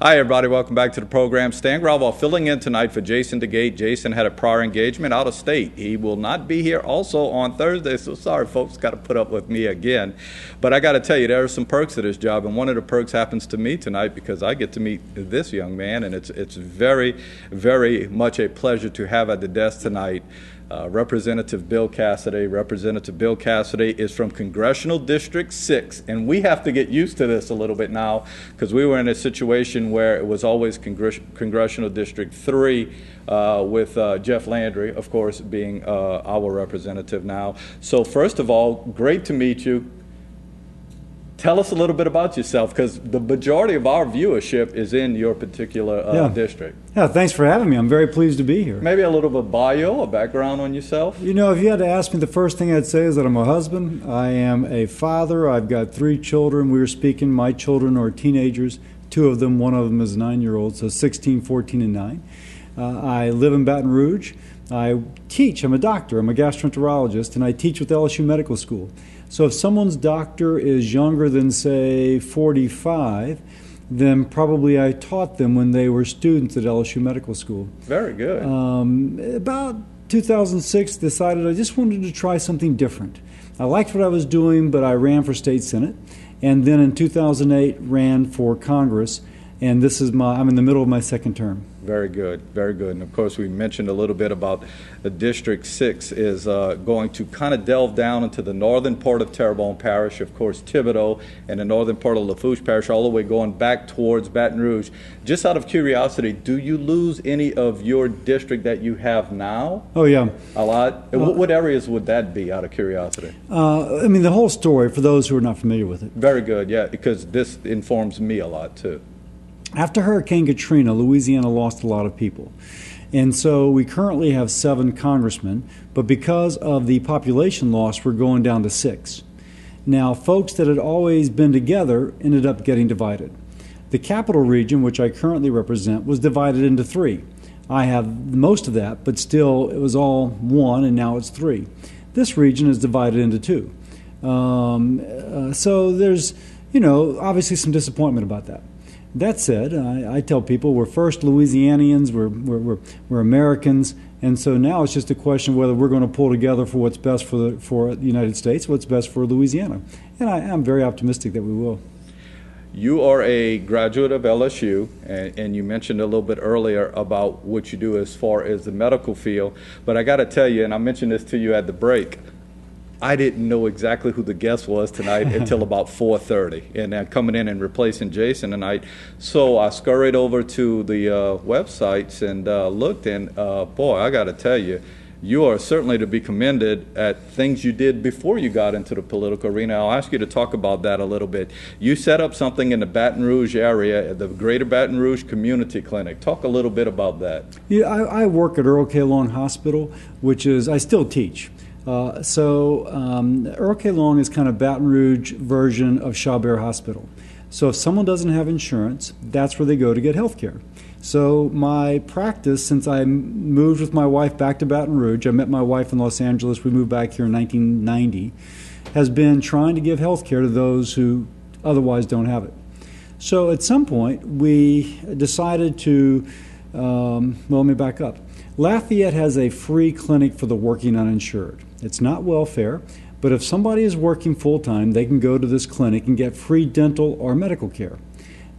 Hi, everybody. Welcome back to the program. Stan Gravois filling in tonight for Jason DeGate. Jason had a prior engagement out of state. He will not be here also on Thursday, so sorry, folks. Got to put up with me again. But I got to tell you, there are some perks to this job, and one of the perks happens to me tonight because I get to meet this young man, and it's very, very much a pleasure to have at the desk tonight Representative Bill Cassidy. Representative Bill Cassidy is from Congressional District 6, and we have to get used to this a little bit now because we were in a situation where it was always Congressional District 3 with Jeff Landry, of course, being our representative now. So first of all, great to meet you. Tell us a little bit about yourself, because the majority of our viewership is in your particular district. Yeah, thanks for having me. I'm very pleased to be here. Maybe a little bit of bio, a background on yourself? You know, if you had to ask me, the first thing I'd say is that I'm a husband. I am a father. I've got 3 children. We were speaking, my children are teenagers. 2 of them, one of them is a 9-year-old, so 16, 14, and 9. I live in Baton Rouge. I teach. I'm a doctor. I'm a gastroenterologist, and I teach with LSU Medical School. So if someone's doctor is younger than, say, 45, then probably I taught them when they were students at LSU Medical School. Very good. About 2006, decided I just wanted to try something different. I liked what I was doing, but I ran for state senate. And then in 2008, ran for Congress. And this is I'm in the middle of my 2nd term. Very good, very good. And of course, we mentioned a little bit about the District 6 is going to kind of delve down into the northern part of Terrebonne Parish, of course, Thibodaux, and the northern part of Lafourche Parish, all the way going back towards Baton Rouge. Just out of curiosity, do you lose any of your district that you have now? Oh, yeah. A lot? What areas would that be, out of curiosity? I mean, the whole story, for those who are not familiar with it. Very good, yeah, because this informs me a lot, too. After Hurricane Katrina, Louisiana lost a lot of people. And so we currently have 7 congressmen, but because of the population loss, we're going down to 6. Now, folks that had always been together ended up getting divided. The capital region, which I currently represent, was divided into 3. I have most of that, but still it was all 1, and now it's 3. This region is divided into 2. So there's, obviously some disappointment about that. That said, I tell people we're first Louisianians, we're Americans, and so now it's just a question of whether we're going to pull together for what's best for the United States, what's best for Louisiana. And I'm very optimistic that we will. You are a graduate of LSU, and you mentioned a little bit earlier about what you do as far as the medical field, but I got to tell you, and I mentioned this to you at the break, I didn't know exactly who the guest was tonight until about 4:30, and then coming in and replacing Jason tonight. So I scurried over to the websites and looked, and boy, I got to tell you, you are certainly to be commended at things you did before you got into the political arena. I'll ask you to talk about that a little bit. You set up something in the Baton Rouge area, the Greater Baton Rouge Community Clinic. Talk a little bit about that. Yeah, I work at Earl K. Long Hospital, which is, I still teach. Earl K. Long is kind of Baton Rouge version of Chabert Hospital. So if someone doesn't have insurance, that's where they go to get health care. So my practice, since I moved with my wife back to Baton Rouge, I met my wife in Los Angeles, we moved back here in 1990, has been trying to give health care to those who otherwise don't have it. So at some point, we decided to, let me back up. Lafayette has a free clinic for the working uninsured. It's not welfare, but if somebody is working full-time, they can go to this clinic and get free dental or medical care.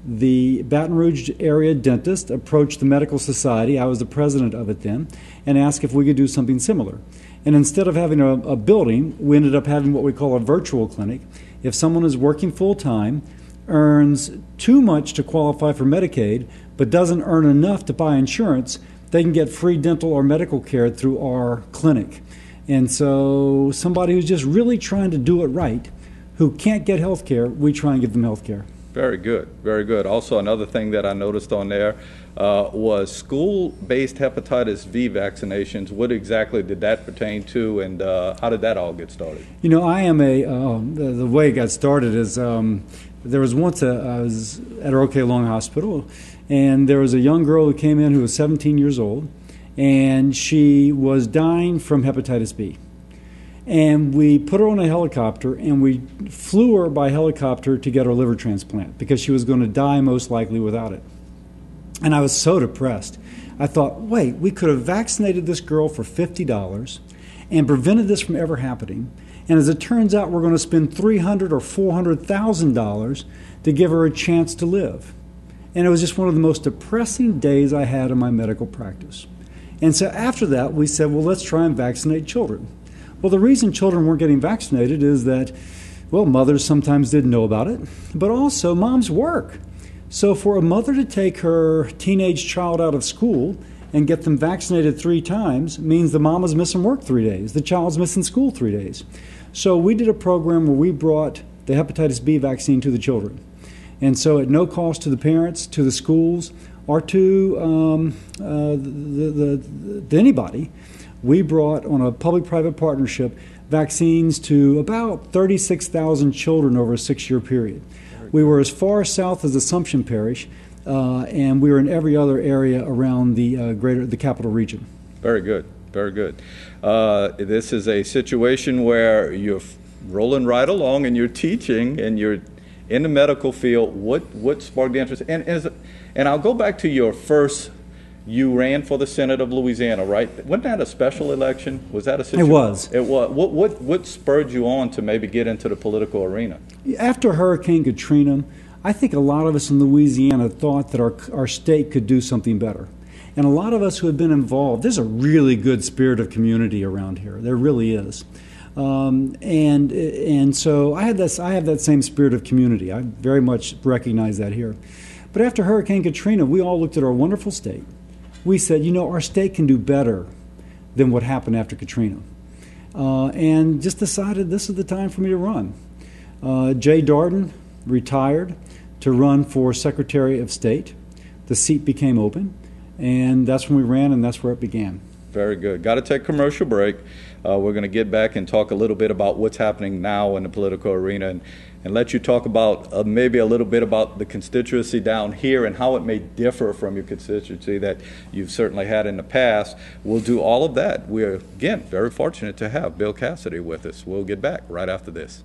The Baton Rouge area dentist approached the Medical Society, I was the president of it then, and asked if we could do something similar. And instead of having a building, we ended up having what we call a virtual clinic. If someone is working full-time, earns too much to qualify for Medicaid, but doesn't earn enough to buy insurance, they can get free dental or medical care through our clinic. And so somebody who's just really trying to do it right, who can't get health care, we try and give them health care. Very good, very good. Also, another thing that I noticed on there was school-based hepatitis V vaccinations. What exactly did that pertain to, and how did that all get started? You know, I am the way it got started is there was once I was at Earl K. Long Hospital, and there was a young girl who came in who was 17 years old, and she was dying from hepatitis B. And we put her on a helicopter, and we flew her by helicopter to get her liver transplant because she was going to die most likely without it. And I was so depressed. I thought, wait, we could have vaccinated this girl for $50 and prevented this from ever happening. And as it turns out, we're going to spend $300,000 or $400,000 to give her a chance to live. And it was just one of the most depressing days I had in my medical practice. And so after that, we said, well, let's try and vaccinate children. Well, the reason children weren't getting vaccinated is that, well, mothers sometimes didn't know about it, but also moms work. So for a mother to take her teenage child out of school and get them vaccinated 3 times means the mom is missing work 3 days, the child's missing school 3 days. So we did a program where we brought the hepatitis B vaccine to the children. And so at no cost to the parents, to the schools, or to anybody, we brought, on a public-private partnership, vaccines to about 36,000 children over a 6-year period. We were as far south as Assumption Parish, and we were in every other area around the capital region. Very good, very good. This is a situation where you're rolling right along and you're teaching and you're in the medical field. What sparked the interest? And I'll go back to your first. You ran for the Senate of Louisiana, right? Wasn't that a special election? Was that a situation? It was. It was. What spurred you on to maybe get into the political arena? After Hurricane Katrina, I think a lot of us in Louisiana thought that our state could do something better. And a lot of us who had been involved, there's a really good spirit of community around here. There really is. And so I have that same spirit of community. I very much recognize that here. But after Hurricane Katrina, we all looked at our wonderful state. We said, our state can do better than what happened after Katrina. And just decided this is the time for me to run. Jay Darden retired to run for Secretary of State. The seat became open, and that's when we ran, and that's where it began. Very good. Got to take a commercial break. We're going to get back and talk a little bit about what's happening now in the political arena and let you talk about maybe a little bit about the constituency down here and how it may differ from your constituency that you've certainly had in the past. We'll do all of that. We're, again, very fortunate to have Bill Cassidy with us. We'll get back right after this.